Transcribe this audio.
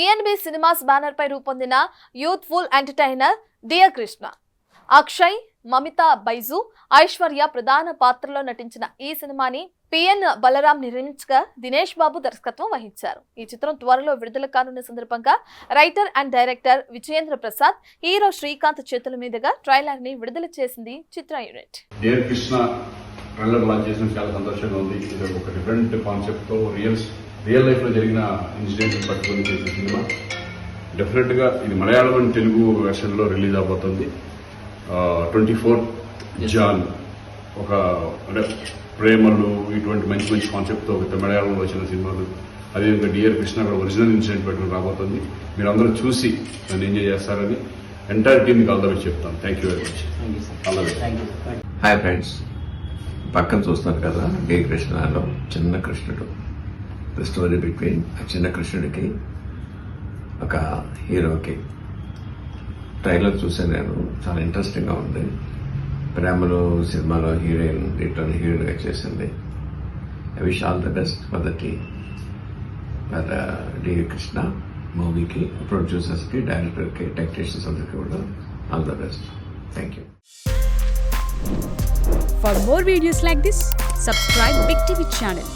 PNB cinemas banner పై రూపొందిన youthful entertainer dear Krishna. Akshay, Mamitha Baiju, Aishwarya ప్రధాన పాత్రలో నటించిన ఈ సినిమాని పిఎన్ బలరాం నిర్మించగా దినేష్ బాబు దర్శకత్వం వహించారు. ఈ చిత్రం త్వరలో విడుదల కానున్న సందర్భంగా writer and director Vijayendra Prasad, hero Srikanth చేతుల మీదుగా ట్రైలర్ ని విడుదల చేసింది చిత్ర unit. Dear Krishna trailer launch చేసిన చాలా సంతోషంగా ఉంది. ఇది ఒక డిఫరెంట్ కాన్సెప్ట్ తో రియల్ లైఫ్ లో జరిగిన ఇన్సిడెంట్స్ పట్టుకొని చేసిన సినిమా. డెఫినెట్ గా ఇది మలయాళం అండ్ తెలుగు వెర్షన్ లో రిలీజ్ అవబోతుంది. 24th జాన్ ఒక అంటే ప్రేమలు ఇటువంటి మంచి మంచి కాన్సెప్ట్ తో మలయాళంలో వచ్చిన సినిమాలు. అదేవిధంగా డియర్ కృష్ణ కూడా ఒరిజినల్ ఇన్సిడెంట్ పెట్టుకుని రాబోతుంది. మీరు అందరూ చూసి నన్ను ఎంజాయ్ చేస్తారని ఎంటైర్ టీమ్ కి ఆల్ ద బెస్ట్ చెప్తాను. Thank you very much. All the best. Hi friends, పక్కన చూస్తున్నారు కదా డియర్ కృష్ణలో చిన్న కృష్ణుడు. ద స్టోరీ బిట్వీన్ ఆ చిన్న కృష్ణుడికి ఒక హీరోకి. ట్రైలర్ చూసాను నేను, చాలా ఇంట్రెస్టింగ్ గా ఉంది. ప్రేమలో సినిమాలో హీరోయిన్ రిటర్న్ హీరోయిన్ గా చేసింది. I wish all the best for the team, for dear Krishna మూవీకి, ప్రొడ్యూసర్స్ కి, డైరెక్టర్ కి, టెక్నీషియన్స్ అందరికీ కూడా all the best. Thank you. For more videos like this, subscribe Big TV channel.